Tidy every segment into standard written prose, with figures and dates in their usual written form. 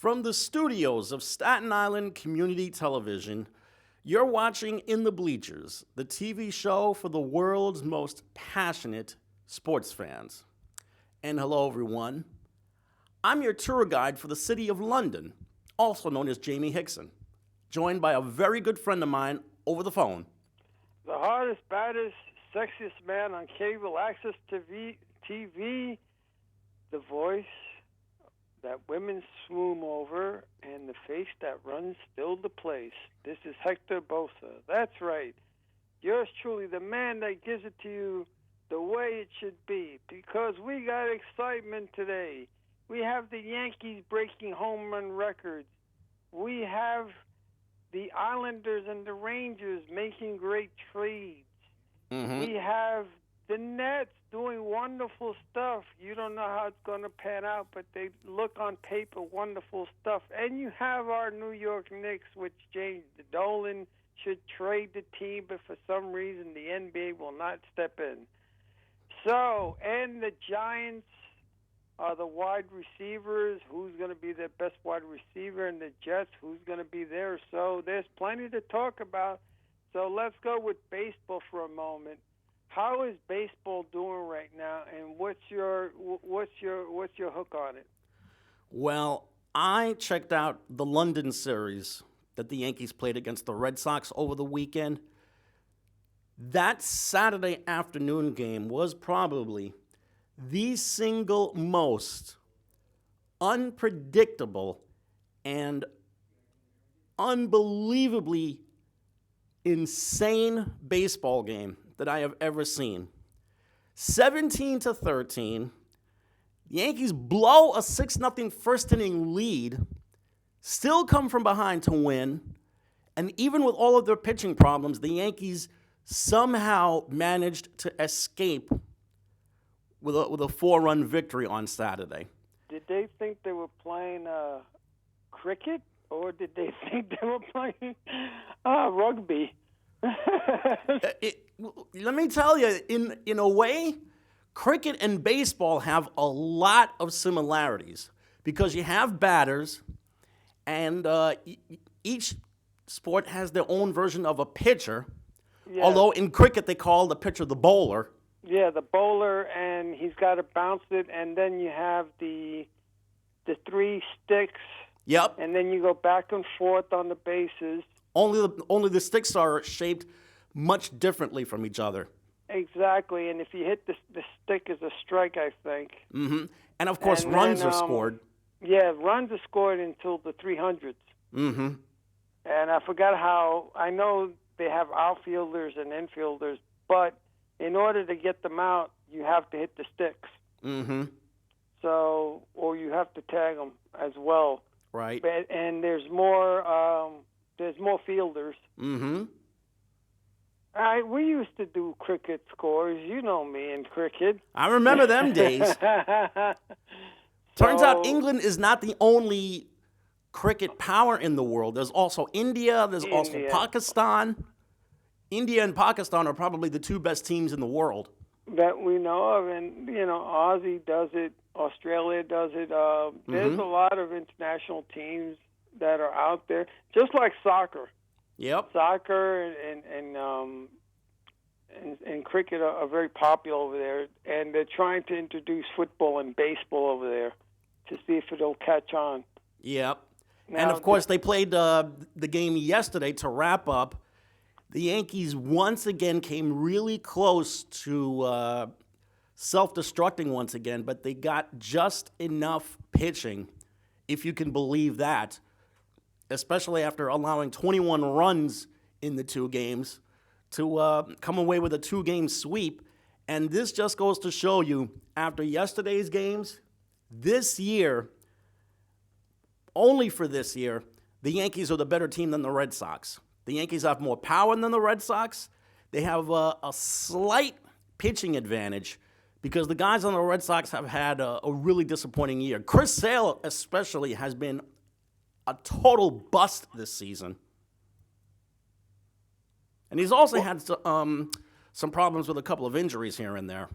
From the studios of Staten Island Community Television, you're watching In the Bleachers, the TV show for the world's most passionate sports fans. And hello, everyone. I'm your tour guide for the city of London, also known as Jaime Hixson, joined by a very good friend of mine over the phone. The hardest, baddest, sexiest man on cable access TV, the voice that women swoon over, and the face that runs still the place. This is Hector Bosa. That's right. Yours truly, the man that gives it to you the way it should be, because we got excitement today. We have the Yankees breaking home run records. We have the Islanders and the Rangers making great trades. We have the Nets doing wonderful stuff. You don't know how it's going to pan out, but they look on paper wonderful stuff. And you have our New York Knicks, which James Dolan should trade the team, but for some reason the NBA will not step in. So, and the Giants are the wide receivers. Who's going to be their best wide receiver? And the Jets, who's going to be there? So there's plenty to talk about. So let's go with baseball for a moment. How is baseball doing right now, and what's your hook on it? Well, I checked out the London series that the Yankees played against the Red Sox over the weekend. That Saturday afternoon game was probably the single most unpredictable and unbelievably insane baseball game that I have ever seen. 17-13, the Yankees blow a 6-0 first inning lead, still come from behind to win, and even with all of their pitching problems, the Yankees somehow managed to escape with a 4-run victory on Saturday. Did they think they were playing cricket, or did they think they were playing rugby? Let me tell you, in a way, cricket and baseball have a lot of similarities because you have batters, and each sport has their own version of a pitcher. Yes. Although in cricket they call the pitcher the bowler. Yeah, the bowler, and he's got to bounce it, and then you have the three sticks. Yep. And then you go back and forth on the bases. Only the sticks are shaped much differently from each other. Exactly, and if you hit the stick is a strike, I think. Mm-hmm. And of course, runs are scored. Yeah, runs are scored until the 300s. Mm-hmm. And I forgot how. I know they have outfielders and infielders, but in order to get them out, you have to hit the sticks. Mm-hmm. So, or you have to tag them as well. Right. And there's more fielders. Mm-hmm. We used to do cricket scores. You know me in cricket. I remember them days. Turns out England is not the only cricket power in the world. There's also India. There's also Pakistan. India and Pakistan are probably the two best teams in the world that we know of. And, Aussie does it. Australia does it. There's a lot of international teams that are out there, just like soccer. Yep. Soccer and cricket are very popular over there, and they're trying to introduce football and baseball over there to see if it'll catch on. Yep. Now, and, of course, they played the game yesterday to wrap up. The Yankees once again came really close to self-destructing once again, but they got just enough pitching, if you can believe that, especially after allowing 21 runs in the two games to come away with a 2-game sweep. And this just goes to show you, after yesterday's games, this year, only for this year, the Yankees are the better team than the Red Sox. The Yankees have more power than the Red Sox. They have a slight pitching advantage because the guys on the Red Sox have had a really disappointing year. Chris Sale especially has been a total bust this season. And he's also had some problems with a couple of injuries here and there.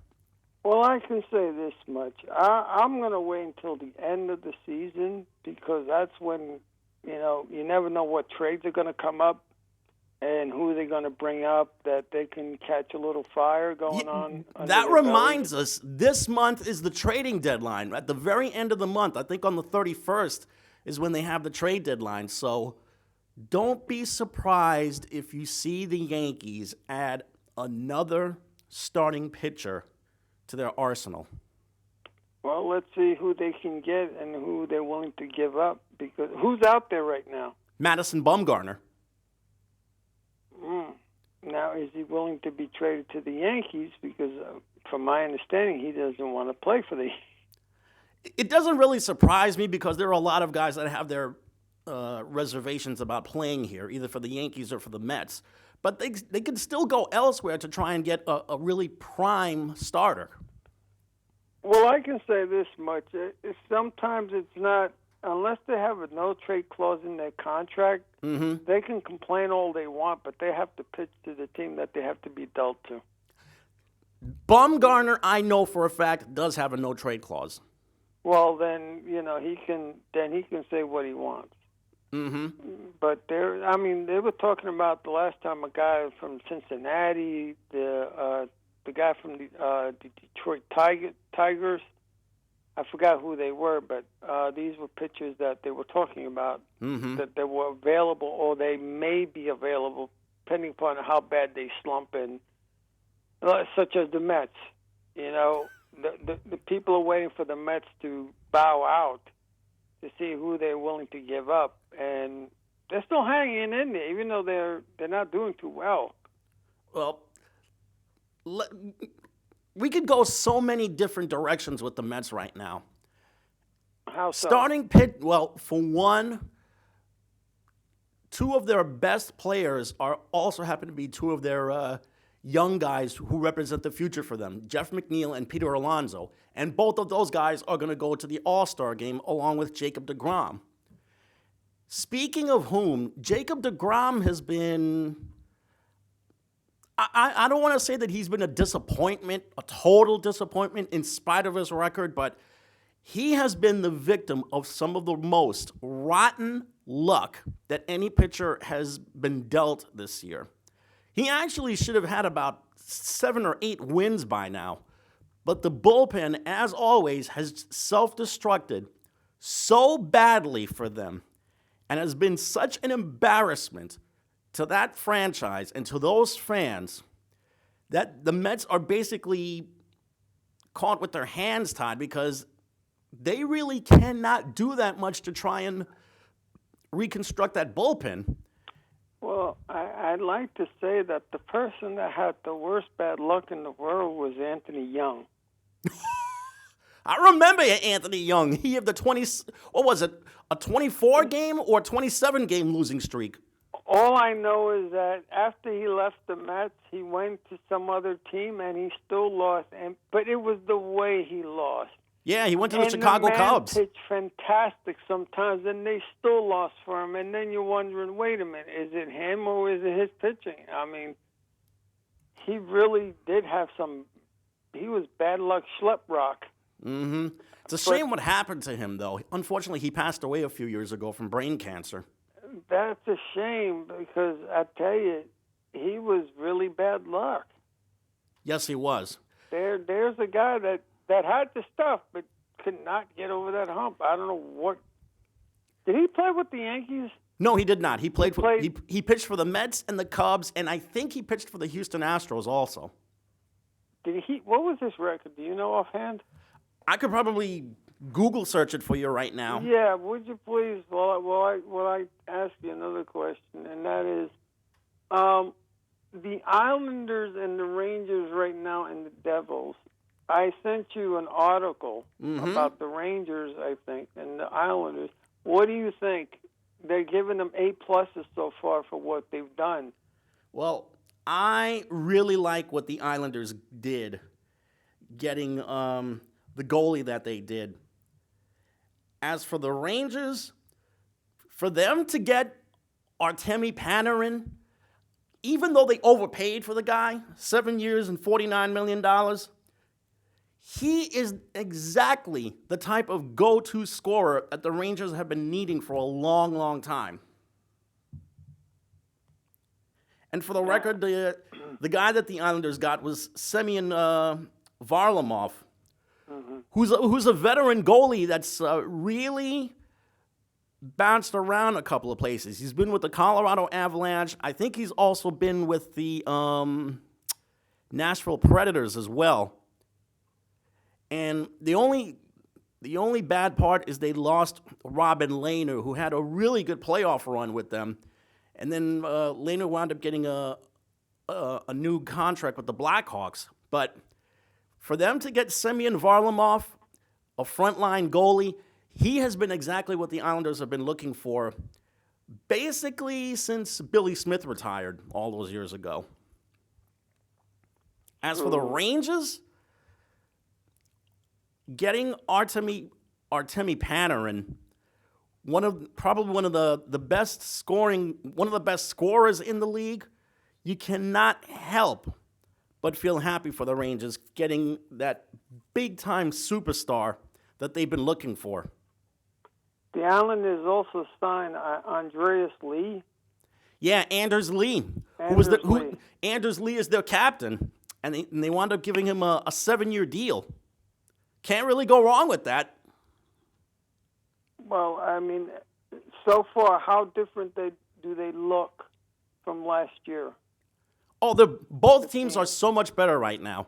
Well, I can say this much. I'm going to wait until the end of the season because that's when, you never know what trades are going to come up and who they're going to bring up that they can catch a little fire going on. That reminds us, this month is the trading deadline. At the very end of the month, I think on the 31st is when they have the trade deadline. So don't be surprised if you see the Yankees add another starting pitcher to their arsenal. Well, let's see who they can get and who they're willing to give up. Because who's out there right now? Madison Bumgarner. Now, is he willing to be traded to the Yankees? Because from my understanding, he doesn't want to play for the. It doesn't really surprise me because there are a lot of guys that have their reservations about playing here, either for the Yankees or for the Mets. But they could still go elsewhere to try and get a really prime starter. Well, I can say this much. Sometimes it's not, unless they have a no-trade clause in their contract, they can complain all they want, but they have to pitch to the team that they have to be dealt to. Bumgarner, I know for a fact, does have a no-trade clause. Well, then, he can say what he wants. But they were talking about the last time a guy from Cincinnati, the guy from the Detroit Tigers. I forgot who they were, but these were pitchers that they were talking about that they were available or they may be available, depending upon how bad they slump in, such as the Mets. The people are waiting for the Mets to bow out to see who they're willing to give up, and they're still hanging in there, even though they're not doing too well. Well, we could go so many different directions with the Mets right now. How so? Starting pitch, well, for one, two of their best players also happen to be two of their young guys who represent the future for them, Jeff McNeil and Peter Alonso. And both of those guys are going to go to the All-Star game along with Jacob deGrom. Speaking of whom, Jacob deGrom has been... I don't want to say that he's been a disappointment, a total disappointment in spite of his record, but he has been the victim of some of the most rotten luck that any pitcher has been dealt this year. He actually should have had about 7 or 8 wins by now, but the bullpen, as always, has self-destructed so badly for them and has been such an embarrassment to that franchise and to those fans that the Mets are basically caught with their hands tied because they really cannot do that much to try and reconstruct that bullpen. Well, I'd like to say that the person that had the worst bad luck in the world was Anthony Young. I remember Anthony Young. He had the 24 game or 27 game losing streak? All I know is that after he left the Mets, he went to some other team and he still lost. But it was the way he lost. Yeah, he went to the Chicago Cubs. The man pitched fantastic sometimes, and they still lost for him. And then you're wondering, wait a minute, is it him or is it his pitching? I mean, he really did have he was bad luck schlep rock. It's a shame what happened to him, though. Unfortunately, he passed away a few years ago from brain cancer. That's a shame because I tell you, he was really bad luck. Yes, he was. There's a guy that had the stuff but could not get over that hump. I don't know what. Did he play with the Yankees? No, he did not. He pitched for the Mets and the Cubs, and I think he pitched for the Houston Astros also. What was his record? Do you know offhand? I could probably Google search it for you right now. Yeah, would you please? Well, I ask you another question, and that is, the Islanders and the Rangers right now and the Devils. I sent you an article about the Rangers, I think, and the Islanders. What do you think? They're giving them A+ so far for what they've done. Well, I really like what the Islanders did, getting the goalie that they did. As for the Rangers, for them to get Artemi Panarin, even though they overpaid for the guy, 7 years and $49 million, He is exactly the type of go-to scorer that the Rangers have been needing for a long, long time. And for the record, the guy that the Islanders got was Semyon Varlamov, who's a veteran goalie that's really bounced around a couple of places. He's been with the Colorado Avalanche. I think he's also been with the Nashville Predators as well. And the only bad part is they lost Robin Lehner, who had a really good playoff run with them. And then Lehner wound up getting a new contract with the Blackhawks. But for them to get Semyon Varlamov, a frontline goalie, he has been exactly what the Islanders have been looking for basically since Billy Smith retired all those years ago. As for the Rangers, getting Artemi Panarin, probably one of the best scorers in the league, you cannot help but feel happy for the Rangers getting that big-time superstar that they've been looking for. The Islanders also signed Andreas Lee. Yeah, Anders Lee. Anders Lee is their captain, and they wound up giving him a 7-year deal. Can't really go wrong with that. Well, I mean, so far, how different do they look from last year? Oh, both teams are so much better right now.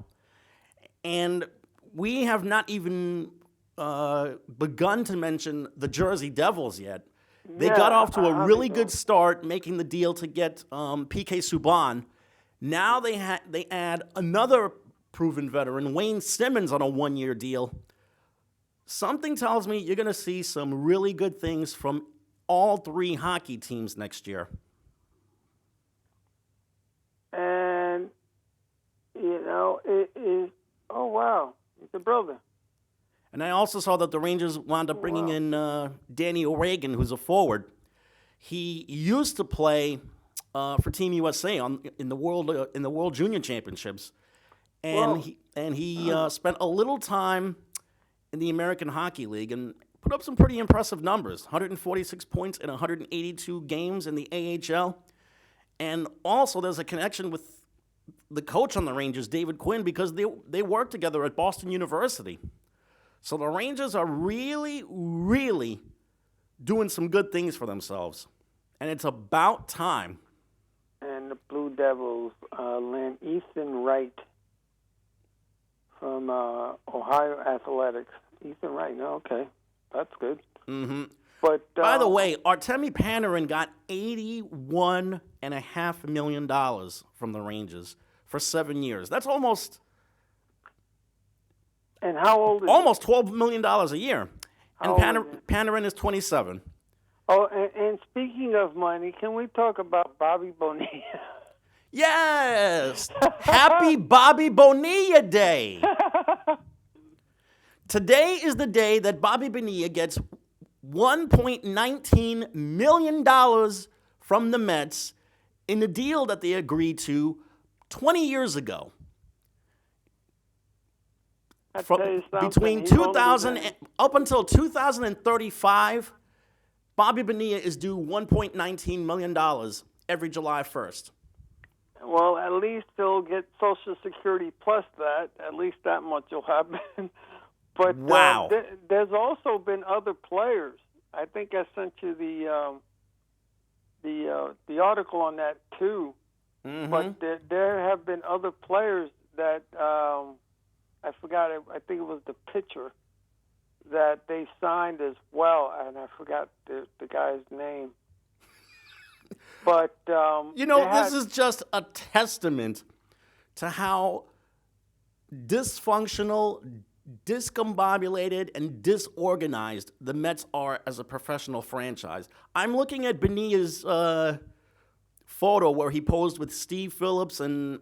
And we have not even begun to mention the Jersey Devils yet. They got off to a really good start, making the deal to get PK Subban. Now they add another proven veteran, Wayne Simmons, on a 1-year deal. Something tells me you're going to see some really good things from all 3 hockey teams next year. And, it is, oh, wow, it's a brother. And I also saw that the Rangers wound up bringing in Danny O'Regan, who's a forward. He used to play for Team USA in the World Junior Championships, and he spent a little time in the American Hockey League and put up some pretty impressive numbers: 146 points in 182 games in the AHL. And also, there's a connection with the coach on the Rangers, David Quinn, because they worked together at Boston University. So the Rangers are really, really doing some good things for themselves. And it's about time. And the Blue Devils land Ethan Wright from Ohio Athletics. Ethan Wright, okay. That's good. Mm-hmm. But by the way, Artemi Panarin got $81.5 million from the Rangers for 7 years. That's almost... And how old is almost $12 million a year. And Panarin is 27. Oh, and speaking of money, can we talk about Bobby Bonilla? Yes! Happy Bobby Bonilla Day! Today is the day that Bobby Bonilla gets $1.19 million from the Mets in the deal that they agreed to 20 years ago. Between 2000 up until 2035, Bobby Bonilla is due $1.19 million every July 1st. Well, at least he'll get Social Security plus that. At least that much will happen. But wow. There's also been other players. I think I sent you the article on that too. Mm-hmm. But there have been other players that I forgot. I think it was the pitcher that they signed as well, and I forgot the guy's name. But this is just a testament to how dysfunctional, discombobulated, and disorganized the Mets are as a professional franchise. I'm looking at Bonilla's photo where he posed with Steve Phillips and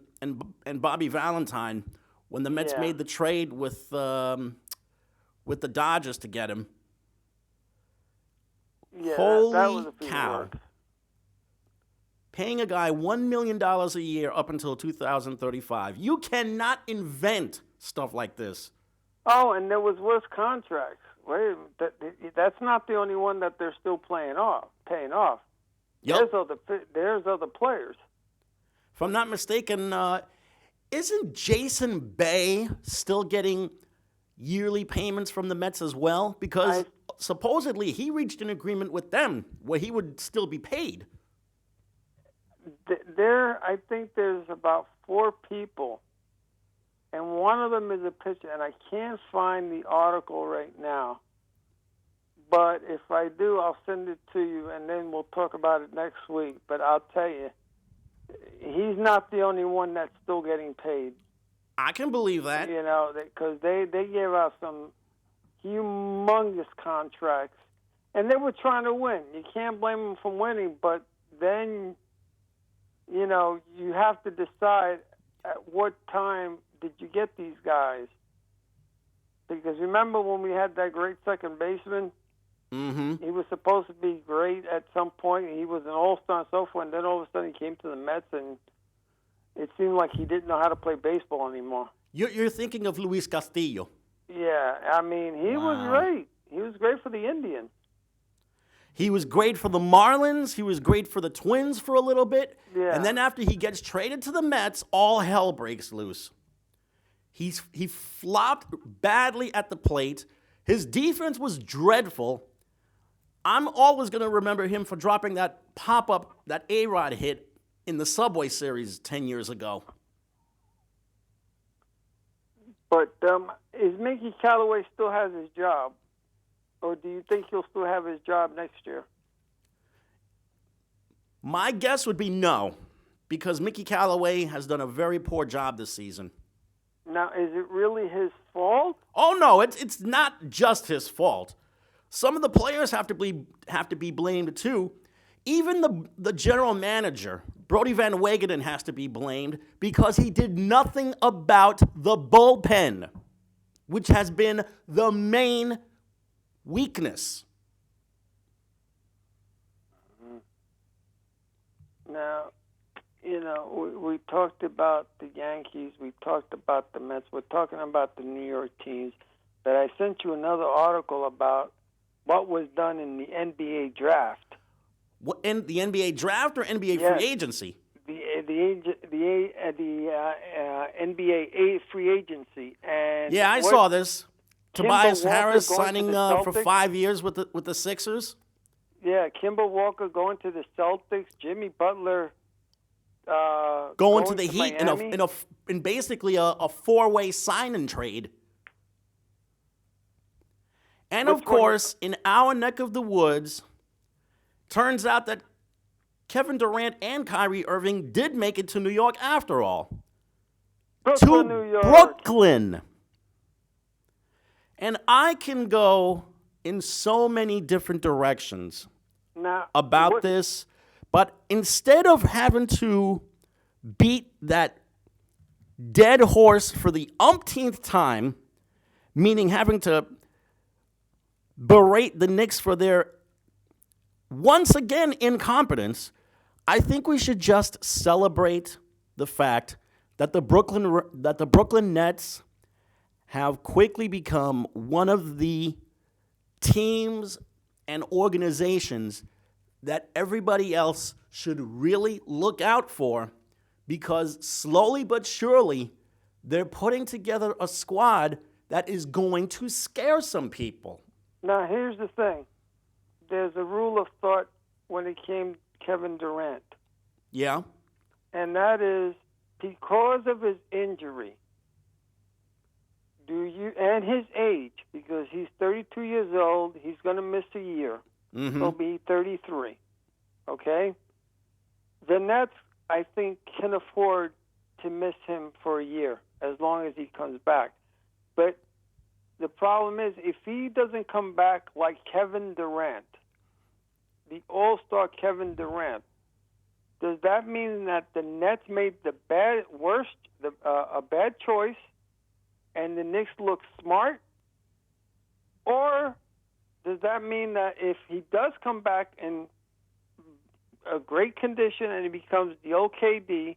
Bobby Valentine when the Mets made the trade with the Dodgers to get him. Yeah, holy that was a cow! work. Paying a guy $1 million a year up until 2035. You cannot invent stuff like this. Oh, and there was worse contracts. Wait, that's not the only one that they're still paying off. Yep. There's other players. If I'm not mistaken, isn't Jason Bay still getting yearly payments from the Mets as well? Because supposedly he reached an agreement with them where he would still be paid. I think there's about 4 people, and one of them is a pitcher, and I can't find the article right now. But if I do, I'll send it to you, and then we'll talk about it next week. But I'll tell you, he's not the only one that's still getting paid. I can believe that. You know, because they gave out some humongous contracts, and they were trying to win. You can't blame them for winning, but then, you know, you have to decide at what time did you get these guys. Because remember when we had that great second baseman? Mm-hmm. He was supposed to be great at some point. He was an all-star and so forth, and then all of a sudden he came to the Mets, and it seemed like he didn't know how to play baseball anymore. You're thinking of Luis Castillo. Yeah, I mean, he was great. He was great for the Indians. He was great for the Marlins. He was great for the Twins for a little bit. Yeah. And then after he gets traded to the Mets, all hell breaks loose. He flopped badly at the plate. His defense was dreadful. I'm always going to remember him for dropping that pop-up, that A-Rod hit in the Subway Series 10 years ago. But is Mickey Callaway still has his job? Or do you think he'll still have his job next year? My guess would be no, because Mickey Callaway has done a very poor job this season. Now, is it really his fault? Oh, no, it's not just his fault. Some of the players have to be blamed, too. Even the general manager, Brody Van Wagenen, has to be blamed because he did nothing about the bullpen, which has been the main weakness. Now, you know, we talked about the Yankees, we talked about the Mets, we're talking about the New York teams, but I sent you another article about what was done in the NBA draft. What, in the NBA draft or NBA free agency? The NBA free agency. And yeah, I saw this. Tobias Harris signing for 5 years with the Sixers. Yeah, Kemba Walker going to the Celtics. Jimmy Butler going to the Heat Miami. in basically a four-way sign and trade. And of course, in our neck of the woods, turns out that Kevin Durant and Kyrie Irving did make it to New York after all. Brooklyn, New York. Brooklyn. And I can go in so many different directions about this, but instead of having to beat that dead horse for the umpteenth time, meaning having to berate the Knicks for their once again incompetence, I think we should just celebrate the fact that the Brooklyn Nets have quickly become one of the teams and organizations that everybody else should really look out for, because slowly but surely they're putting together a squad that is going to scare some people. Now, here's the thing. There's a rule of thought when it came to Kevin Durant. Yeah. And that is, because of his injury, and his age, because he's 32 years old, he's going to miss a year. Mm-hmm. He'll be 33. Okay? The Nets, I think, can afford to miss him for a year as long as he comes back. But the problem is, if he doesn't come back like Kevin Durant, the all-star Kevin Durant, does that mean that the Nets made a bad choice and the Knicks look smart? Or does that mean that if he does come back in a great condition and he becomes the OKD,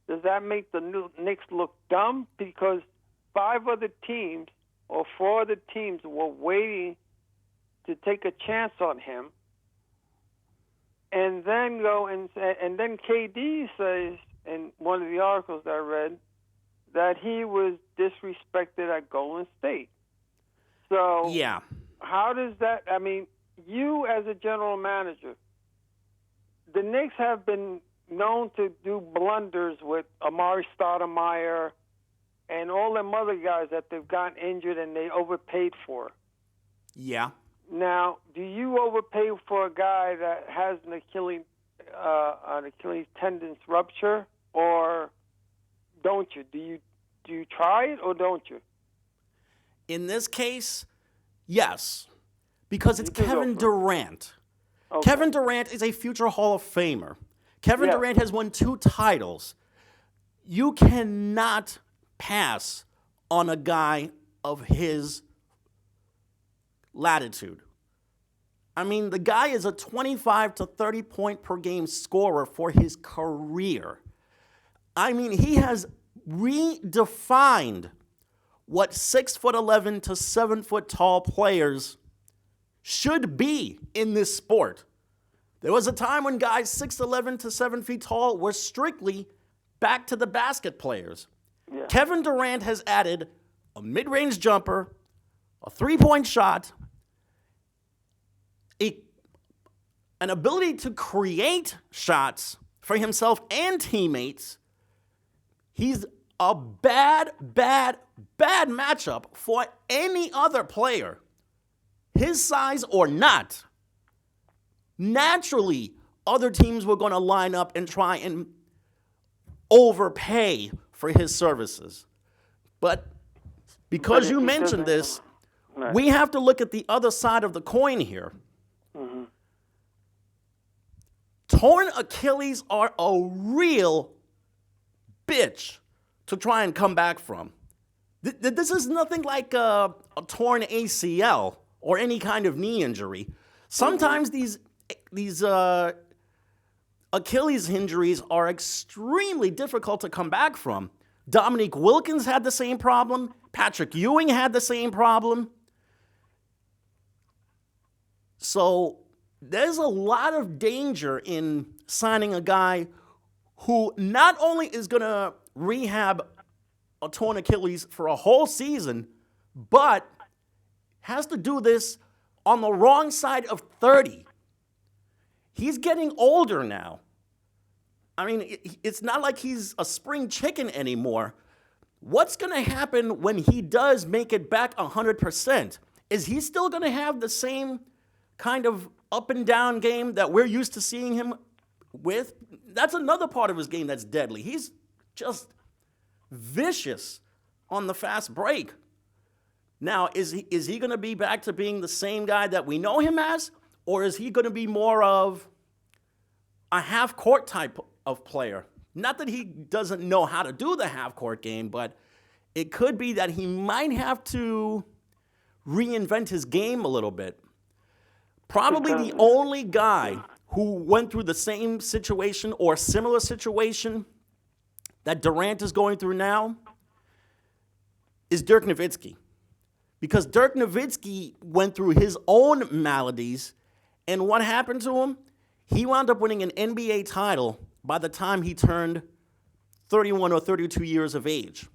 does that make the Knicks look dumb? Because 5 other teams or 4 other teams were waiting to take a chance on him, and then then KD says in one of the articles that I read that he was disrespected at Golden State. So Yeah. how does that? I mean, you as a general manager, the Knicks have been known to do blunders with Amari Stoudemire and all them other guys that they've gotten injured and they overpaid for. Yeah. Now, do you overpay for a guy that has an Achilles tendon rupture, or don't you? Do you try it or don't you? In this case, yes, because it's Kevin Durant. Okay. Kevin Durant is a future Hall of Famer. Kevin Durant has won 2 titles. You cannot pass on a guy of his latitude. I mean, the guy is a 25 to 30 point per game scorer for his career. I mean, he has redefined what 6'11" to 7 foot tall players should be in this sport. There was a time when guys 6'11" to 7 feet tall were strictly back to the basket players. Yeah. Kevin Durant has added a mid-range jumper, a three-point shot, an ability to create shots for himself and teammates. He's a bad matchup for any other player, his size or not. Naturally, other teams were going to line up and try and overpay for his services. But because you mentioned this, we have to look at the other side of the coin here. Mm-hmm. Torn Achilles are a real bitch to try and come back from. This is nothing like a torn ACL or any kind of knee injury. Sometimes these Achilles injuries are extremely difficult to come back from. Dominique Wilkins had the same problem. Patrick Ewing had the same problem. So there's a lot of danger in signing a guy who not only is going to rehab a torn Achilles for a whole season, but has to do this on the wrong side of 30. He's getting older now. I mean, it's not like he's a spring chicken anymore. What's going to happen when he does make it back 100%? Is he still going to have the same kind of up and down game that we're used to seeing him with? That's another part of his game that's deadly. He's just vicious on the fast break. Now, is he going to be back to being the same guy that we know him as? Or is he going to be more of a half-court type of player? Not that he doesn't know how to do the half-court game, but it could be that he might have to reinvent his game a little bit. Probably the only guy who went through the same situation or similar situation that Durant is going through now is Dirk Nowitzki. Because Dirk Nowitzki went through his own maladies, and what happened to him? He wound up winning an NBA title by the time he turned 31 or 32 years of age.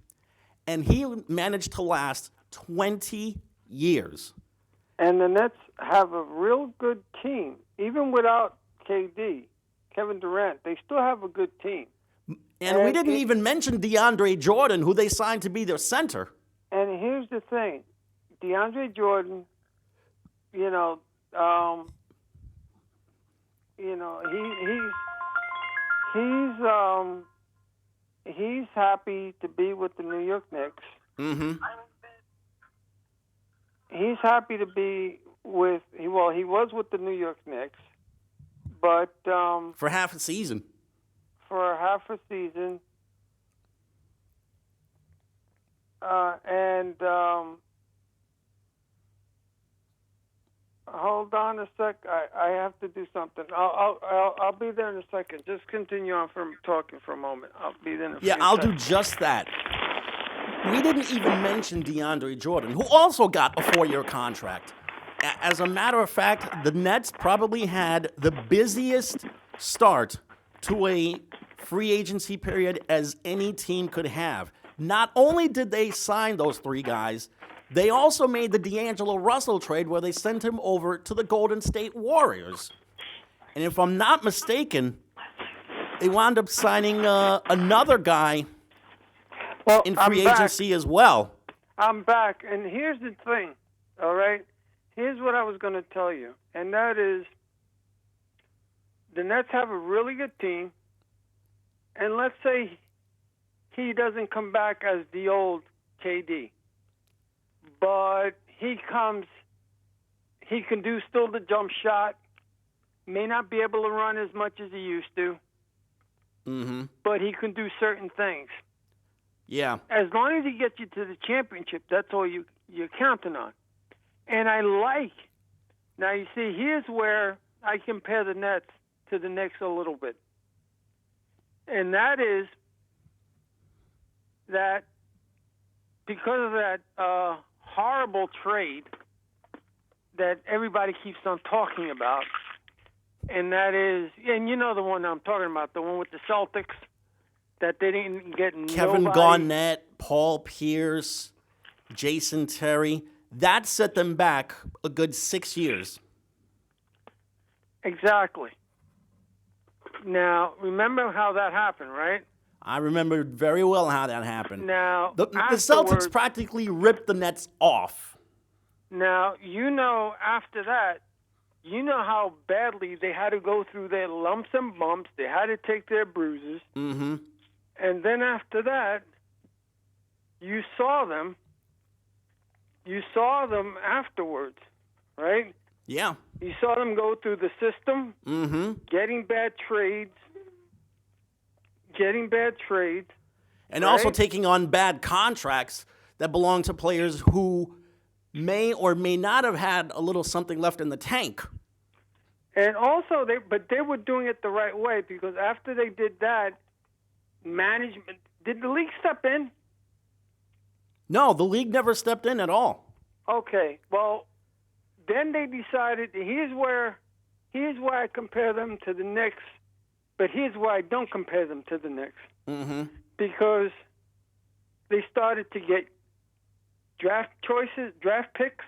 And he managed to last 20 years. And the Nets have a real good team. Even without KD, Kevin Durant, they still have a good team. And we didn't even mention DeAndre Jordan, who they signed to be their center. And here's the thing. DeAndre Jordan, he's happy to be with the New York Knicks. Mm-hmm. He's happy to be with. He was with the New York Knicks, but for half a season. For half a season, hold on a sec. I have to do something. I'll be there in a second. Just continue on from talking for a moment. I'll be there in a few I'll seconds. do just that. we didn't even mention DeAndre Jordan, who also got a 4-year contract. As a matter of fact, the Nets probably had the busiest start to a free agency period as any team could have. Not only did they sign those 3 guys, they also made the D'Angelo Russell trade where they sent him over to the Golden State Warriors. And if I'm not mistaken, they wound up signing another guy in free agency as well. I'm back, and here's the thing, all right? Here's what I was going to tell you, and that is the Nets have a really good team, and let's say he doesn't come back as the old KD, but he can do still the jump shot, may not be able to run as much as he used to, but he can do certain things. Yeah. As long as he gets you to the championship, that's all you're counting on. And now you see, here's where I compare the Nets to the Knicks a little bit. And that is that because of that horrible trade that everybody keeps on talking about, and that is, and you know the one I'm talking about, the one with the Celtics, that they didn't get Kevin nobody. Garnett, Paul Pierce, Jason Terry. That set them back a good 6 years. Exactly. Now, remember how that happened, right? I remember very well how that happened. Now, the Celtics practically ripped the Nets off. Now, after that, you know how badly they had to go through their lumps and bumps. They had to take their bruises. Mm-hmm. And then after that, you saw them afterwards, right? Yeah. You saw them go through the system, getting bad trades, and right? also taking on bad contracts that belong to players who may or may not have had a little something left in the tank. And also, they were doing it the right way, because after they did that, management, did the league step in? No, the league never stepped in at all. Okay, well, then they decided, here's where I compare them to the Knicks, but here's why I don't compare them to the Knicks. Mm-hmm. Because they started to get draft picks.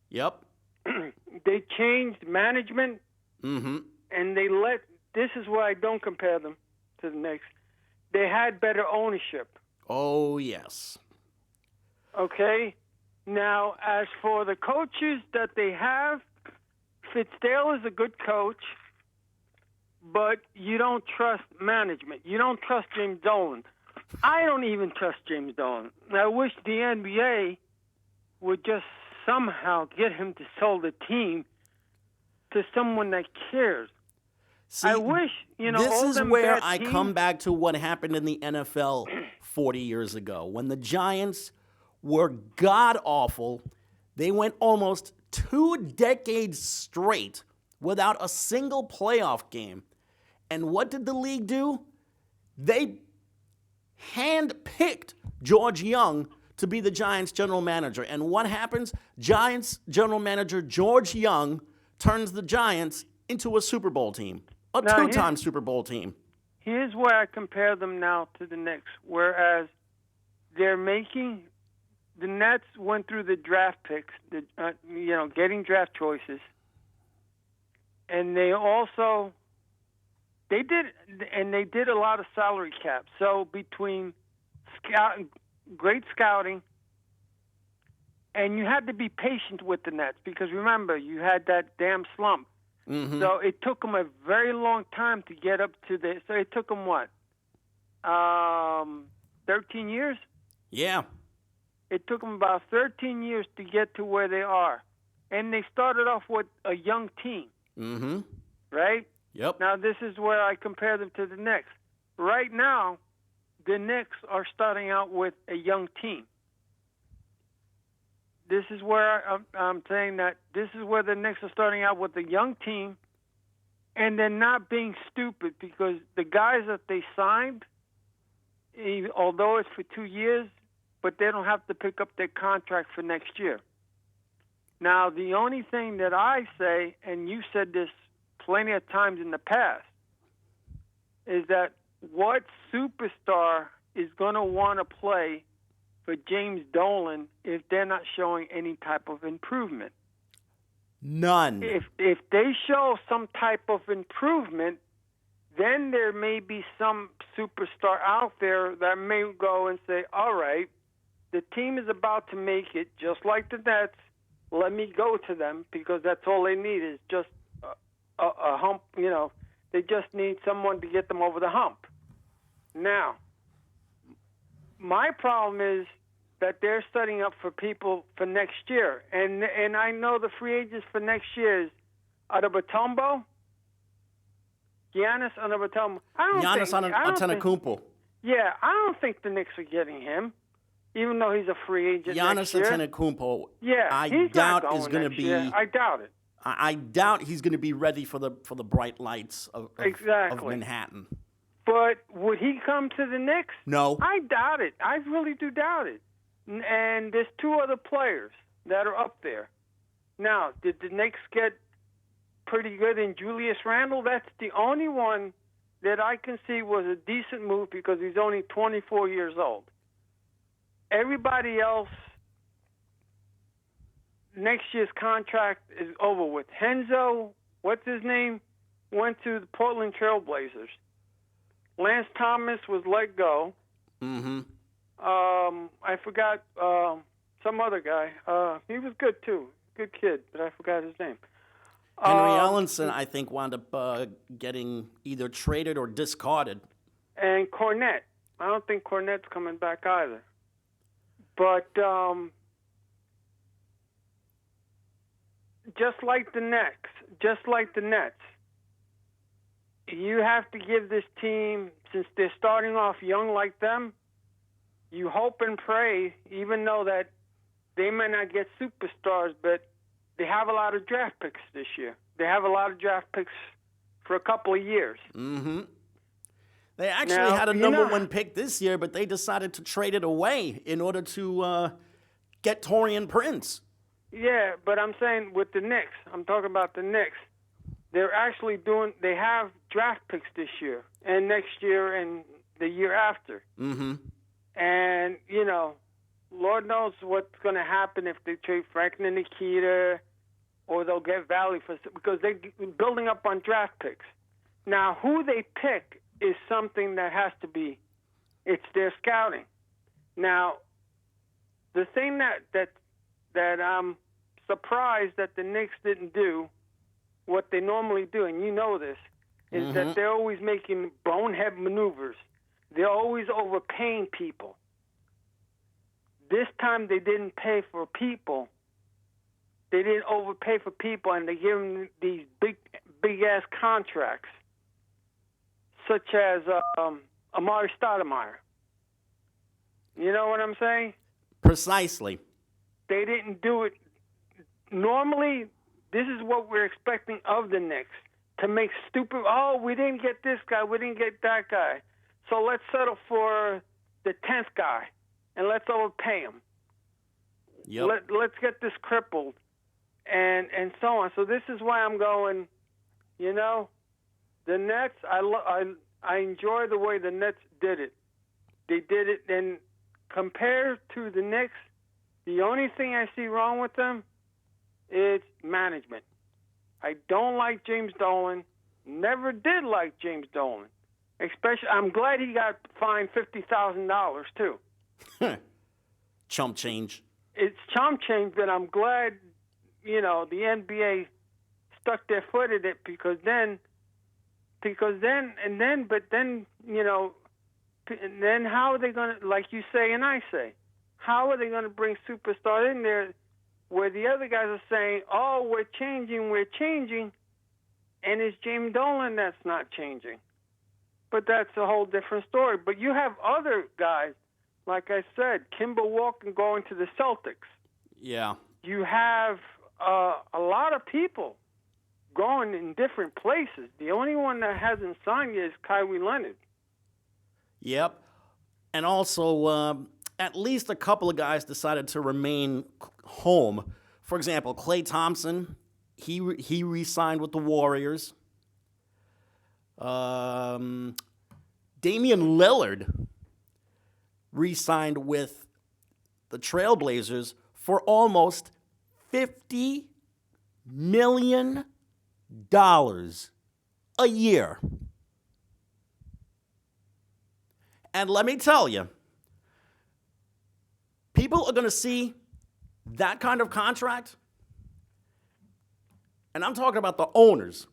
Yep. They changed management, and this is why I don't compare them to the Knicks. They had better ownership. Oh, yes. Okay? Now, as for the coaches that they have, Fizdale is a good coach, but you don't trust management. You don't trust James Dolan. I don't even trust James Dolan. I wish the NBA would just somehow get him to sell the team to someone that cares. See, I wish, this all is them where bad I teams, come back to what happened in the NFL 40 years ago. When the Giants were god-awful, they went almost 2 decades straight without a single playoff game. And what did the league do? They handpicked George Young to be the Giants general manager. And what happens? Giants general manager George Young turns the Giants into a Super Bowl team, a 2-time Super Bowl team. Here's where I compare them now to the Knicks, whereas the Nets went through the draft picks, getting draft choices, and they did a lot of salary cap. So between great scouting, and you had to be patient with the Nets, because remember, you had that damn slump. Mm-hmm. So it took them a very long time to get up to the. So it took them 13 years? Yeah. It took them about 13 years to get to where they are, and they started off with a young team. Mm-hmm. Right? Yep. Now this is where I compare them to the Knicks. Right now, the Knicks are starting out with a young team. This is where I'm saying that this is where the Knicks are starting out with a young team, and they're not being stupid, because the guys that they signed, although it's for 2 years, but they don't have to pick up their contract for next year. Now, the only thing that I say, and you said this plenty of times in the past, is that what superstar is going to want to play for James Dolan if they're not showing any type of improvement? None. If they show some type of improvement, then there may be some superstar out there that may go and say, all right, the team is about to make it, just like the Nets. Let me go to them, because that's all they need is just a hump. You know, they just need someone to get them over the hump. Now, my problem is that they're setting up for people for next year. And I know the free agents for next year is Adetokounmpo, Giannis Adetokounmpo. Giannis Antetokounmpo. Yeah, I don't think the Knicks are getting him, even though he's a free agent Giannis next year. Antetokounmpo, Yeah, I he's doubt not going is going to next be. year. I doubt it. I doubt he's going to be ready for the bright lights of Manhattan. But would he come to the Knicks? No. I doubt it. I really do doubt it. And there's two other players that are up there. Now, did the Knicks get pretty good in Julius Randle? That's the only one that I can see was a decent move because he's only 24 years old. Everybody else, next year's contract is over with. Henzo, what's his name, went to the Portland Trail Blazers. Lance Thomas was let go. Mm-hmm. I forgot some other guy. He was good too, good kid, but I forgot his name. Henry Ellenson, I think, wound up getting either traded or discarded. And Cornette. I don't think Cornette's coming back either. But just like the Nets, you have to give this team, since they're starting off young like them, you hope and pray, even though that they may not get superstars, but they have a lot of draft picks this year. They have a lot of draft picks for a couple of years. Mm-hmm. They actually had a number one pick this year, but they decided to trade it away in order to get Taurean Prince. Yeah, but I'm saying with the Knicks, I'm talking about the Knicks. They're actually they have draft picks this year and next year and the year after. Mm-hmm. And, you know, Lord knows what's going to happen if they trade Franklin and Nikita, or they'll get Valley because they're building up on draft picks. Now, who they pick is something that has to be, it's their scouting. Now, the thing that I'm surprised that the Knicks didn't do what they normally do, and you know this, is that they're always making bonehead maneuvers. They're always overpaying people. This time they didn't pay for people. They didn't overpay for people, and they give them these big-ass contracts, such as Amari Stoudemire. You know what I'm saying? Precisely. They didn't do it. Normally, this is what we're expecting of the Knicks, to make stupid, we didn't get this guy, we didn't get that guy, so let's settle for the 10th guy, and let's overpay him. Yep. Let's get this crippled, and so on. So this is why I'm going, you know, the Nets, I enjoy the way the Nets did it. They did it, and compared to the Knicks, the only thing I see wrong with them is management. I don't like James Dolan. Never did like James Dolan. Especially, I'm glad he got fined $50,000 too. Chump change. It's chump change, but I'm glad, you know, the NBA stuck their foot in it but then, you know, and then how are they going to, like you say and I say, how are they going to bring superstars in there where the other guys are saying, we're changing, and it's James Dolan that's not changing. But that's a whole different story. But you have other guys, like I said, Kemba Walker going to the Celtics. Yeah. You have a lot of people going in different places. The only one that hasn't signed yet is Kawhi Leonard. Yep. And also, at least a couple of guys decided to remain home. For example, Klay Thompson, he re-signed with the Warriors. Damian Lillard re-signed with the Trailblazers for almost $50 million a year. And let me tell you, people are going to see that kind of contract, and I'm talking about the owners.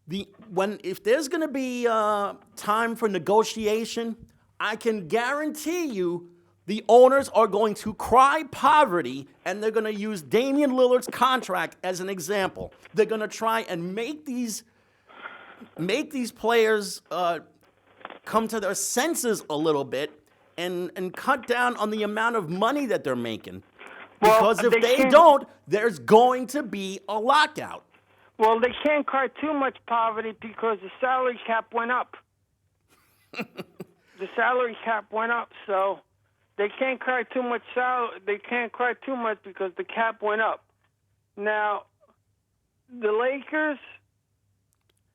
If there's going to be time for negotiation, I can guarantee you the owners are going to cry poverty, and they're going to use Damian Lillard's contract as an example. They're going to try and make these players come to their senses a little bit and cut down on the amount of money that they're making. Because if they don't, there's going to be a lockout. Well, they can't cry too much poverty because the salary cap went up. The salary cap went up, so they can't cry too much They can't cry too much because the cap went up. Now, the Lakers,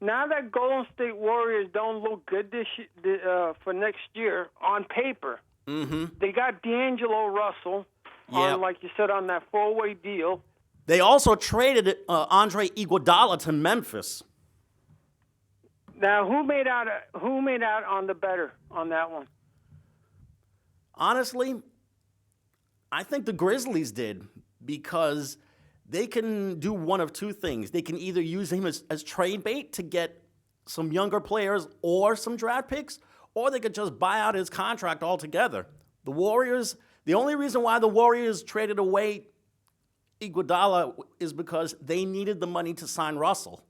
now that Golden State Warriors don't look good for next year on paper, they got D'Angelo Russell on, like you said, on that 4-way deal. They also traded Andre Iguodala to Memphis. Now, who made out on the better on that one? Honestly, I think the Grizzlies did, because they can do one of two things. They can either use him as trade bait to get some younger players or some draft picks, or they could just buy out his contract altogether. The Warriors, the only reason why the Warriors traded away Iguodala is because they needed the money to sign Russell.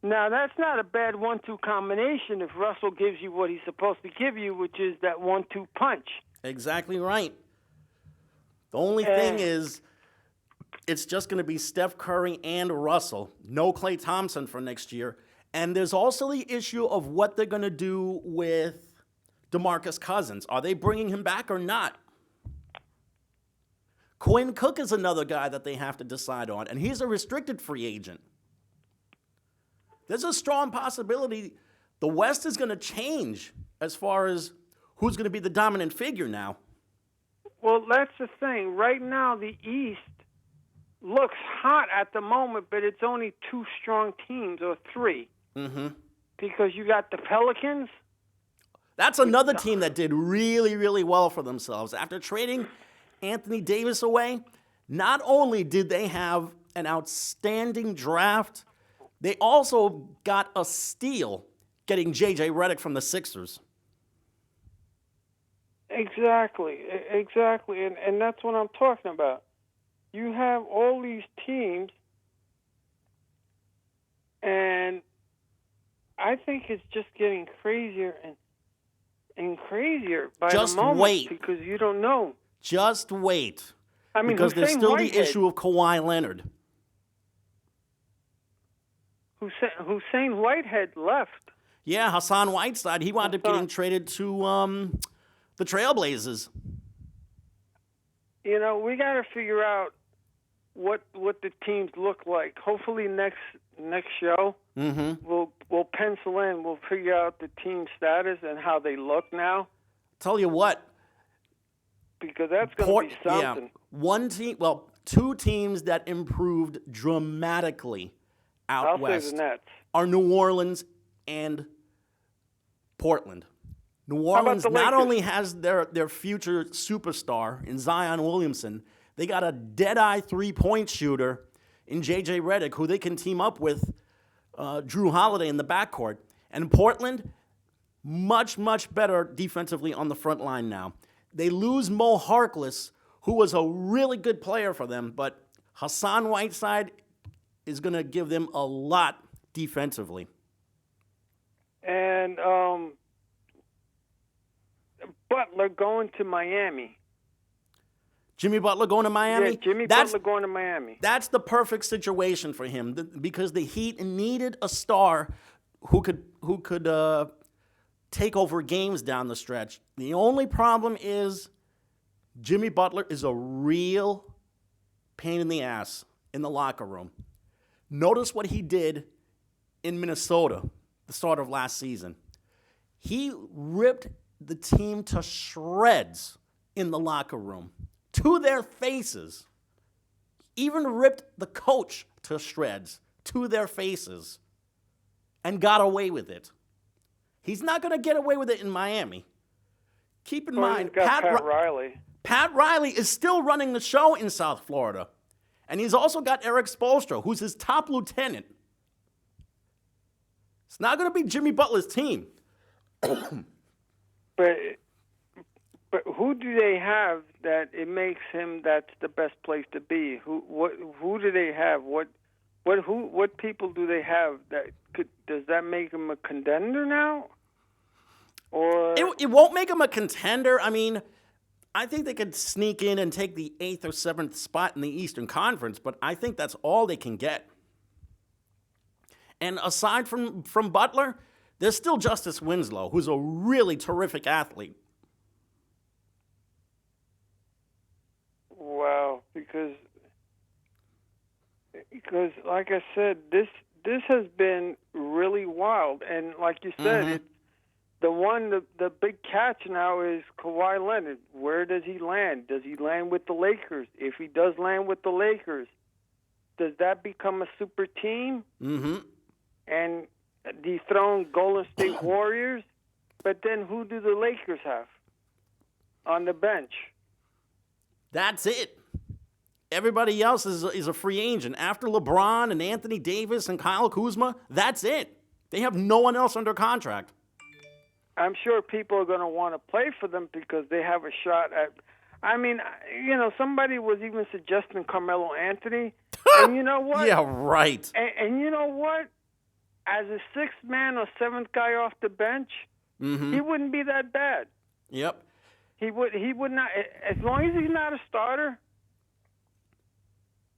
Now, that's not a bad 1-2 combination if Russell gives you what he's supposed to give you, which is that 1-2 punch. Exactly right. The only thing is, it's just going to be Steph Curry and Russell. No Klay Thompson for next year. And there's also the issue of what they're going to do with DeMarcus Cousins. Are they bringing him back or not? Quinn Cook is another guy that they have to decide on, and he's a restricted free agent. There's a strong possibility the West is going to change as far as who's going to be the dominant figure now. Well, that's the thing. Right now, the East looks hot at the moment, but it's only 2 strong teams, or 3. Because you got the Pelicans. That's another team that did really, really well for themselves. After trading Anthony Davis away, not only did they have an outstanding draft, they also got a steal getting J.J. Redick from the Sixers. Exactly. And that's what I'm talking about. You have all these teams, and I think it's just getting crazier and crazier by the moment. Wait. Because you don't know. Just wait. I mean, because there's still the issue of Kawhi Leonard. Hussein Whitehead left. Yeah, Hassan Whiteside. He wound up getting traded to the Trailblazers. You know, we got to figure out what the teams look like. Hopefully next show, we'll pencil in. We'll figure out the team status and how they look now. Tell you what. Because that's going to be something. Yeah, 2 teams that improved dramatically out west are New Orleans and Portland. New Orleans not only has their future superstar in Zion Williamson, they got a dead-eye 3-point shooter in J.J. Redick, who they can team up with Drew Holiday in the backcourt. And Portland, much, much better defensively on the front line now. They lose Mo Harkless, who was a really good player for them, but Hassan Whiteside is going to give them a lot defensively. And Butler going to Miami. Jimmy Butler going to Miami? Yeah, Butler going to Miami. That's the perfect situation for him because the Heat needed a star who could take over games down the stretch. The only problem is Jimmy Butler is a real pain in the ass in the locker room. Notice what he did in Minnesota, the start of last season. He ripped the team to shreds in the locker room, to their faces. Even ripped the coach to shreds, to their faces, and got away with it. He's not going to get away with it in Miami. Keep in mind, Pat Riley. Pat Riley is still running the show in South Florida. And he's also got Eric Spoelstra, who's his top lieutenant. It's not going to be Jimmy Butler's team. But who do they have that it makes him that's the best place to be? Who do they have? What people do they have that does that make him a contender now? Or it won't make him a contender. I mean, I think they could sneak in and take the 8th or 7th spot in the Eastern Conference, but I think that's all they can get. And aside from Butler, there's still Justice Winslow, who's a really terrific athlete. Wow, because like I said, this has been really wild, and like you said, the big catch now is Kawhi Leonard. Where does he land? Does he land with the Lakers? If he does land with the Lakers, does that become a super team? Mm-hmm. And dethrone Golden State Warriors? But then who do the Lakers have on the bench? That's it. Everybody else is a free agent. After LeBron and Anthony Davis and Kyle Kuzma, that's it. They have no one else under contract. I'm sure people are going to want to play for them because they have a shot at. I mean, somebody was even suggesting Carmelo Anthony. And you know what? Yeah, right. And you know what? As a 6th man or 7th guy off the bench, he wouldn't be that bad. Yep. He would not, as long as he's not a starter,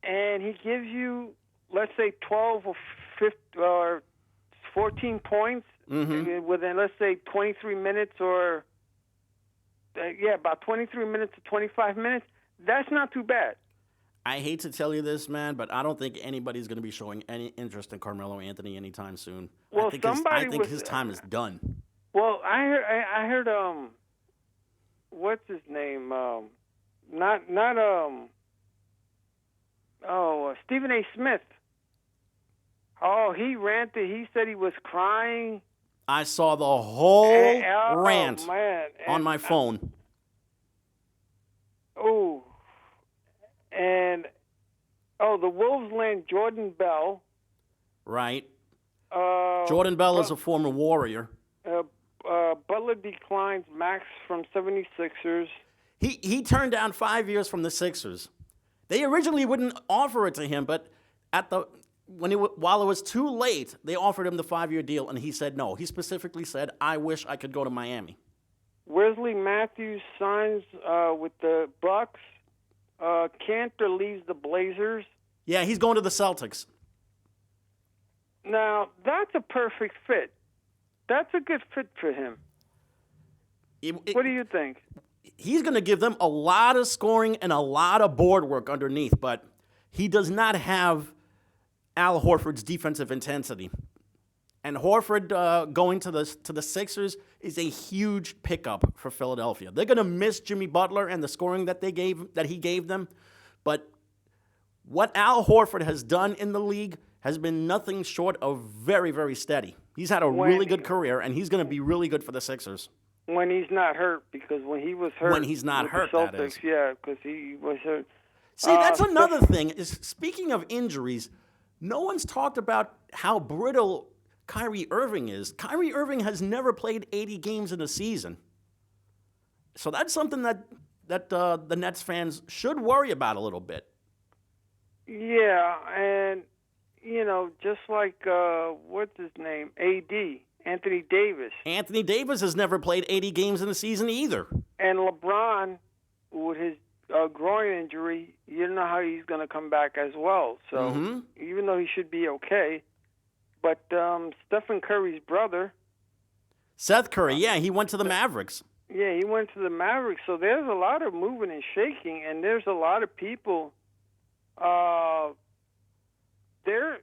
and he gives you, let's say, 12 or 15 or 14 points within, let's say, 23 minutes or, about 23 minutes to 25 minutes, that's not too bad. I hate to tell you this, man, but I don't think anybody's going to be showing any interest in Carmelo Anthony anytime soon. Well, I think his time is done. Well, I heard what's his name? Stephen A. Smith. Oh, he ranted. He said he was crying. I saw the whole rant on my phone. The Wolves land Jordan Bell. Right. Jordan Bell is a former Warrior. Butler declines Max from 76ers. He turned down 5 years from the Sixers. They originally wouldn't offer it to him, but while it was too late, they offered him the 5-year deal, and he said no. He specifically said, "I wish I could go to Miami." Wesley Matthews signs with the Bucks. Cantor leaves the Blazers. Yeah, he's going to the Celtics. Now, that's a perfect fit. That's a good fit for him. What do you think? He's going to give them a lot of scoring and a lot of board work underneath, but he does not have Al Horford's defensive intensity. And Horford going to the Sixers is a huge pickup for Philadelphia. They're going to miss Jimmy Butler and the scoring that he gave them, but what Al Horford has done in the league has been nothing short of very, very steady. He's had a really good career, and he's going to be really good for the Sixers. When he's not hurt, because when he was hurt, when he's not hurt, Celtics, that is. Yeah, because he was hurt. See, that's another thing. Is speaking of injuries, no one's talked about how brittle Kyrie Irving is. Kyrie Irving has never played 80 games in a season, so that's something that the Nets fans should worry about a little bit. Yeah, and just like what's his name, AD. Anthony Davis. Anthony Davis has never played 80 games in a season either. And LeBron, with his groin injury, you don't know how he's going to come back as well. So even though he should be okay, but Stephen Curry's brother. Seth Curry, yeah, he went to the Mavericks. Yeah, he went to the Mavericks. So there's a lot of moving and shaking, and there's a lot of people. There,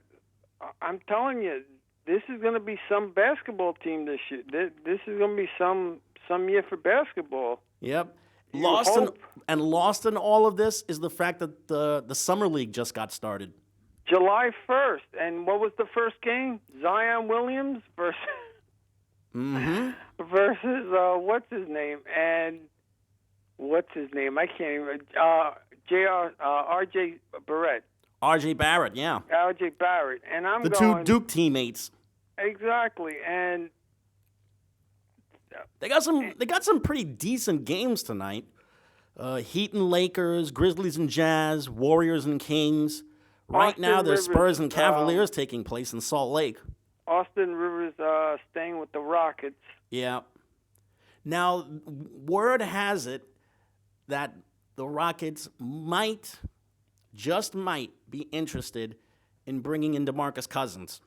I'm telling you, this is going to be some basketball team this year. This is going to be some year for basketball. Yep. You Lost hope. lost in all of this is the fact that the summer league just got started. July 1st, and what was the first game? Zion Williams versus versus what's his name? And what's his name? I can't even. R.J. Barrett. R.J. Barrett, yeah. R.J. Barrett, and I'm The going, two Duke teammates. Exactly, and They got some pretty decent games tonight. Heat and Lakers, Grizzlies and Jazz, Warriors and Kings. Right Austin now, there's Rivers, Spurs and Cavaliers taking place in Salt Lake. Austin Rivers staying with the Rockets. Yeah. Now, word has it that the Rockets just might be interested in bringing in DeMarcus Cousins.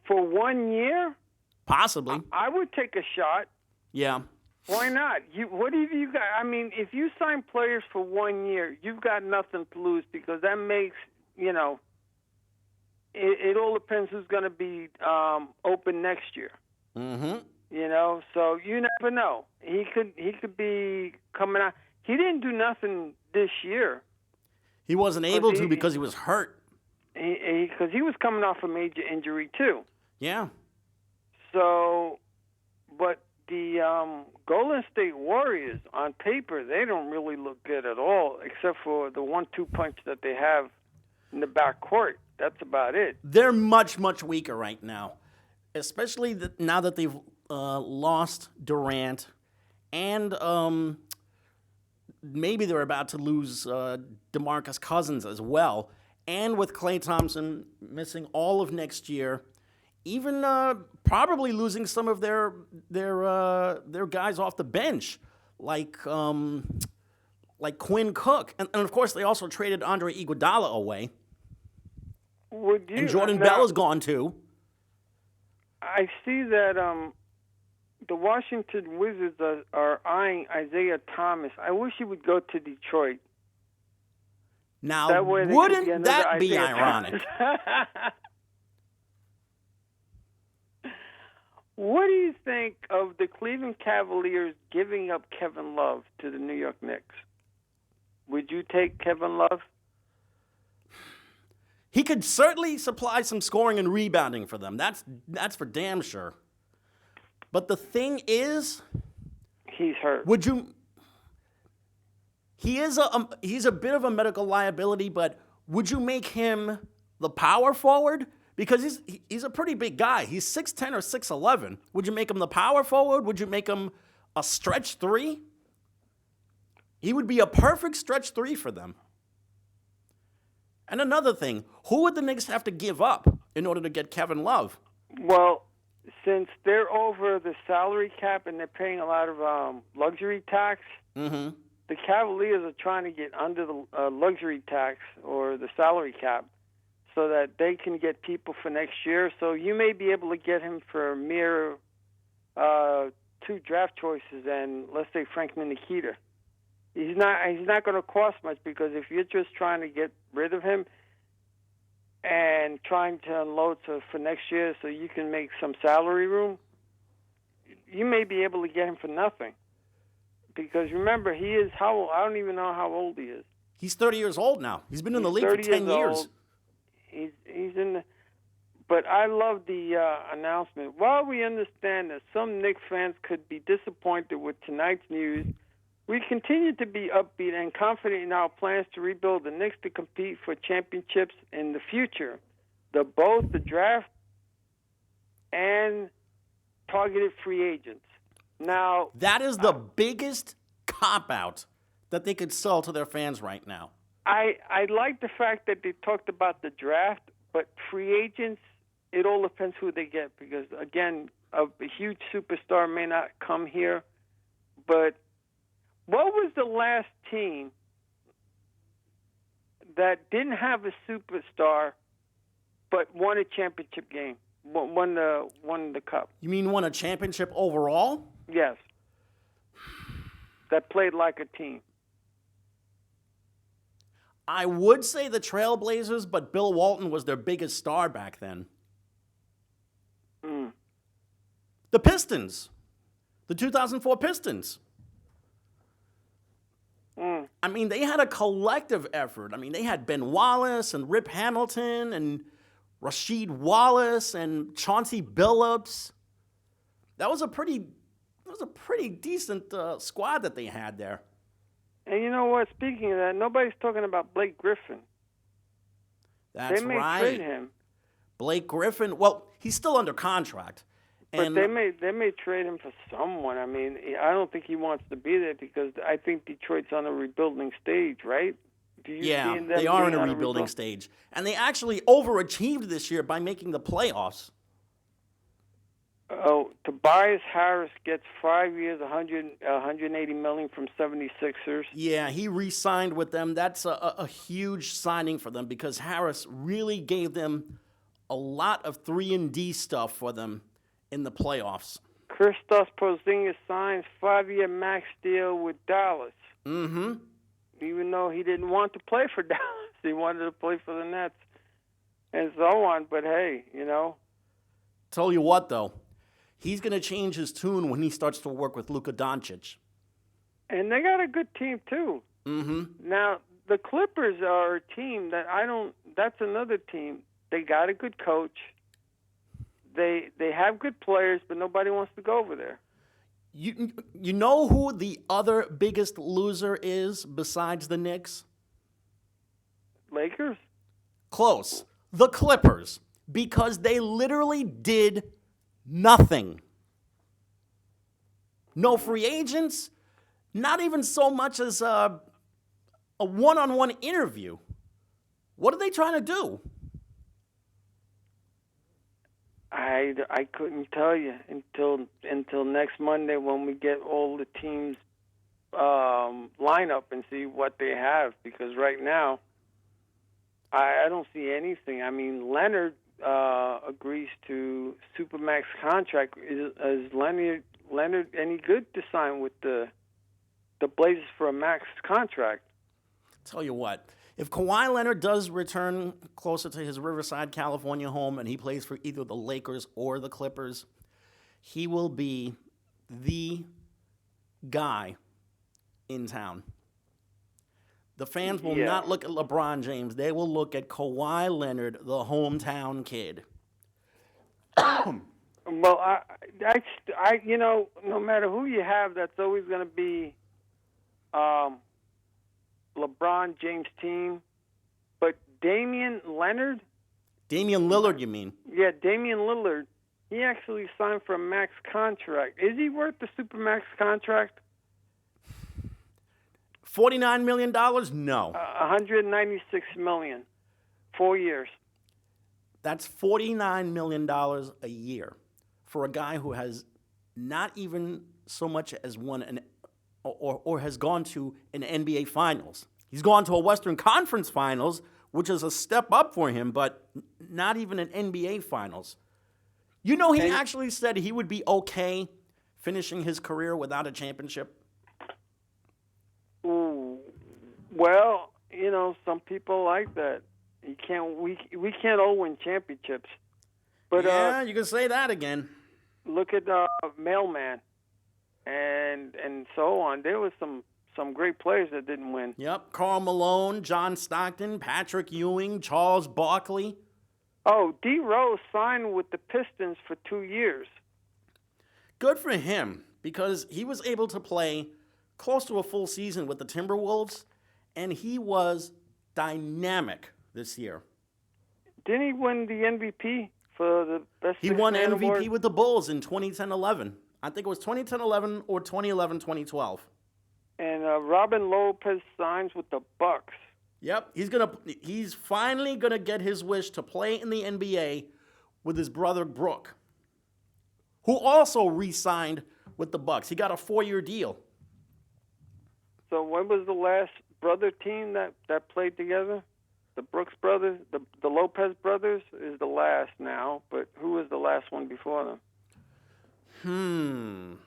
For 1 year? Possibly. I would take a shot. Yeah. Why not? What have you got? I mean, if you sign players for 1 year, you've got nothing to lose because that makes, it all depends who's going to be open next year. Mm-hmm. So you never know. He could be coming out. He didn't do nothing this year. He wasn't able to because he was hurt. Because he was coming off a major injury too. Yeah. So, but the Golden State Warriors, on paper, they don't really look good at all, except for the 1-2 punch that they have in the backcourt. That's about it. They're much, much weaker right now, especially now that they've lost Durant, and maybe they're about to lose DeMarcus Cousins as well. And with Klay Thompson missing all of next year, even probably losing some of their guys off the bench, like Quinn Cook, and of course they also traded Andre Iguodala away. And Jordan Bell is gone too. I see that the Washington Wizards are eyeing Isaiah Thomas. I wish he would go to Detroit. Now, wouldn't that be ironic? What do you think of the Cleveland Cavaliers giving up Kevin Love to the New York Knicks? Would you take Kevin Love? He could certainly supply some scoring and rebounding for them. That's for damn sure. But the thing is, he's hurt. Would you? He's a bit of a medical liability, but would you make him the power forward? Because he's a pretty big guy. He's 6'10" or 6'11". Would you make him the power forward? Would you make him a stretch 3? He would be a perfect stretch 3 for them. And another thing, who would the Knicks have to give up in order to get Kevin Love? Well, since they're over the salary cap and they're paying a lot of luxury tax, the Cavaliers are trying to get under the luxury tax or the salary cap so that they can get people for next year. So you may be able to get him for a mere 2 draft choices and, let's say, Frank Nikita. He's not going to cost much because if you're just trying to get rid of him and trying to unload for next year so you can make some salary room, you may be able to get him for nothing. Because remember, he is how old? I don't even know how old he is. He's 30 years old now. He's been in the league for 10 years. He's in the. But I love the announcement. While we understand that some Knicks fans could be disappointed with tonight's news, we continue to be upbeat and confident in our plans to rebuild the Knicks to compete for championships in the future. Both the draft and targeted free agents. Now, that is the biggest cop-out that they could sell to their fans right now. I like the fact that they talked about the draft, but free agents, it all depends who they get because, again, a huge superstar may not come here. But what was the last team that didn't have a superstar but won a championship game? won the cup. You mean won a championship overall? Yes. That played like a team. I would say the Trailblazers, but Bill Walton was their biggest star back then. Mm. The Pistons. The 2004 Pistons. Mm. I mean, they had a collective effort. I mean, they had Ben Wallace and Rip Hamilton and Rasheed Wallace and Chauncey Billups. That was a pretty decent squad that they had there. And you know what? Speaking of that, nobody's talking about Blake Griffin. That's they may right. trade him. Blake Griffin. Well, he's still under contract. But they may trade him for someone. I mean, I don't think he wants to be there because I think Detroit's on a rebuilding stage, right? Yeah, they are in a rebuilding stage. And they actually overachieved this year by making the playoffs. Oh, Tobias Harris gets 5 years, $180 million from 76ers. Yeah, he re-signed with them. That's a huge signing for them because Harris really gave them a lot of 3-and-D stuff for them in the playoffs. Kristaps Porzingis signs 5-year max deal with Dallas. Mm-hmm. Even though he didn't want to play for Dallas, he wanted to play for the Nets and so on. But hey, you know. Tell you what, though, he's going to change his tune when he starts to work with Luka Doncic. And they got a good team too. Mm-hmm. Now the Clippers are a team that that's another team. They got a good coach. They have good players, but nobody wants to go over there. You know who the other biggest loser is besides the Knicks? Lakers? Close. The Clippers. Because they literally did nothing. No free agents. Not even so much as a one-on-one interview. What are they trying to do? I couldn't tell you until next Monday when we get all the teams' lineup and see what they have. Because right now, I don't see anything. I mean, Leonard agrees to Supermax contract. Is Leonard any good to sign with the Blazers for a max contract? Tell you what. If Kawhi Leonard does return closer to his Riverside, California home and he plays for either the Lakers or the Clippers, he will be the guy in town. The fans will not look at LeBron James. They will look at Kawhi Leonard, the hometown kid. Well, I, you know, no matter who you have, that's always going to be LeBron James' team. But Damian Lillard, you mean? Yeah, Damian Lillard. He actually signed for a max contract. Is he worth the Supermax contract? $49 million? No. $196 million, 4 years. That's $49 million a year for a guy who has not even so much as won or has gone to an NBA Finals. He's gone to a Western Conference Finals, which is a step up for him, but not even an NBA Finals. You know, he actually said he would be okay finishing his career without a championship. Ooh, well, you know, some people like that. We can't all win championships. But yeah, you can say that again. Look at Mailman and so on. There was some great players that didn't win. Yep, Karl Malone, John Stockton, Patrick Ewing, Charles Barkley. Oh, D. Rose signed with the Pistons for 2 years. Good for him, because he was able to play close to a full season with the Timberwolves, and he was dynamic this year. Didn't he win the MVP for the best? He won MVP award? with the Bulls in 2010-11. I think it was 2010-11 or 2011-2012. And Robin Lopez signs with the Bucks. Yep, he's finally gonna get his wish to play in the NBA with his brother Brooke, who also re-signed with the Bucks. He got a 4-year deal. So when was the last brother team that played together? The Brooks brothers, the Lopez brothers is the last now, but who was the last one before them?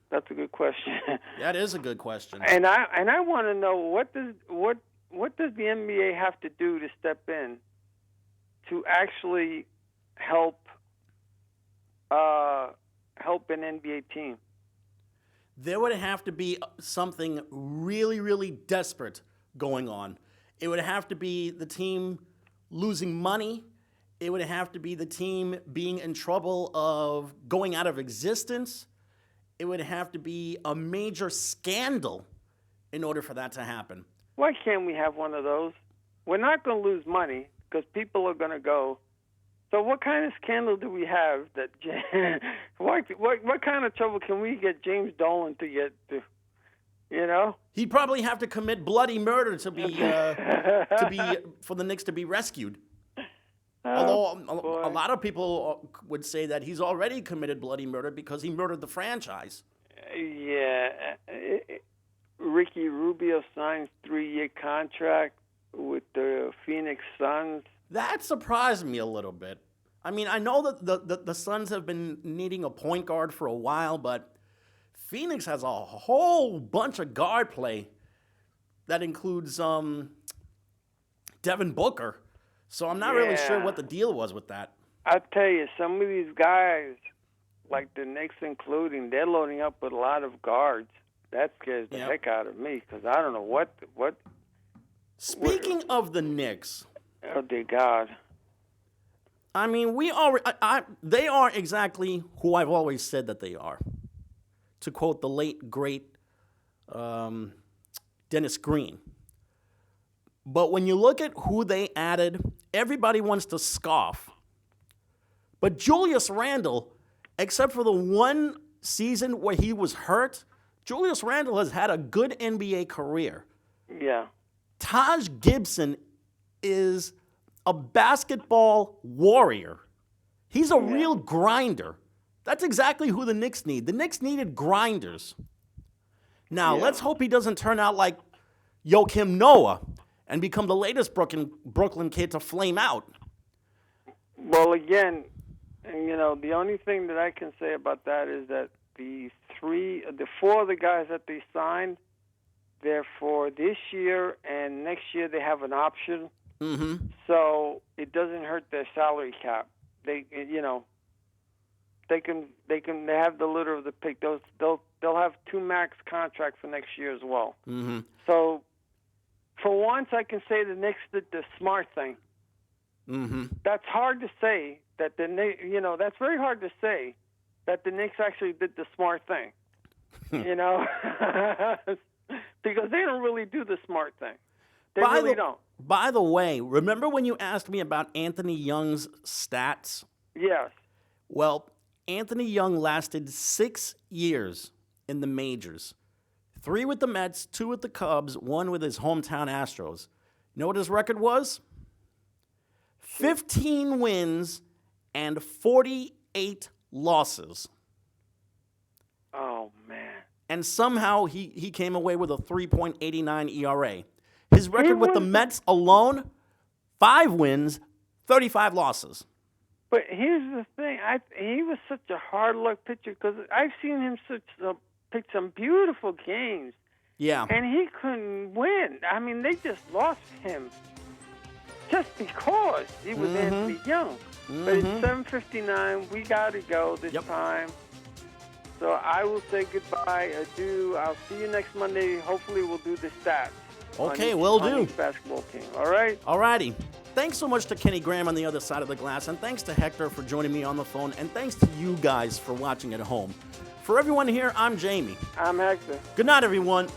That's a good question. That is a good question. And I want to know what does the NBA have to do to step in to actually help an NBA team? There would have to be something really, really desperate going on. It would have to be the team losing money. It would have to be the team being in trouble of going out of existence. It would have to be a major scandal in order for that to happen. Why can't we have one of those? We're not going to lose money because people are going to go. So what kind of scandal do we have that? What kind of trouble can we get James Dolan to get to? You know, he'd probably have to commit bloody murder to be for the Knicks to be rescued. Although a lot of people would say that he's already committed bloody murder because he murdered the franchise. Yeah, Ricky Rubio signs 3-year contract with the Phoenix Suns. That surprised me a little bit. I mean, I know that the Suns have been needing a point guard for a while, but Phoenix has a whole bunch of guard play that includes Devin Booker. So I'm not really sure what the deal was with that. I tell you, some of these guys, like the Knicks including, they're loading up with a lot of guards. That scares the heck out of me because I don't know what. Speaking of the Knicks. Oh, dear God. I mean, they are exactly who I've always said that they are. To quote the late, great Dennis Green. But when you look at who they added, everybody wants to scoff. But Julius Randle, except for the one season where he was hurt, Julius Randle has had a good NBA career. Yeah. Taj Gibson is a basketball warrior. He's a real grinder. That's exactly who the Knicks need. The Knicks needed grinders. Now, let's hope he doesn't turn out like Joakim Noah and become the latest Brooklyn kid to flame out. Well, again, you know, the only thing that I can say about that is that the 4 of the guys that they signed, they're for this year, and next year they have an option. Mm-hmm. So it doesn't hurt their salary cap. They have the litter of the pick. They'll have 2 max contracts for next year as well. Mm-hmm. So for once, I can say the Knicks did the smart thing. Mm-hmm. That's hard to say. That's very hard to say that the Knicks actually did the smart thing. Because they don't really do the smart thing. They really don't. By the way, remember when you asked me about Anthony Young's stats? Yes. Well, Anthony Young lasted 6 years in the majors. 3 with the Mets, 2 with the Cubs, 1 with his hometown Astros. You know what his record was? 15 wins and 48 losses. Oh, man. And somehow he came away with a 3.89 ERA. His record with the Mets alone, 5 wins, 35 losses. But here's the thing. He was such a hard luck pitcher because I've seen him pitch some beautiful games. Yeah. And he couldn't win. I mean, they just lost him just because he was Anthony Young. Mm-hmm. But it's 7:59. We got to go this time. So I will say goodbye, adieu. I'll see you next Monday. Hopefully we'll do the stats. Okay, will do. On each basketball team. All right? All righty. Thanks so much to Kenny Graham on the other side of the glass, and thanks to Hector for joining me on the phone, and thanks to you guys for watching at home. For everyone here, I'm Jamie. I'm Hector. Good night, everyone.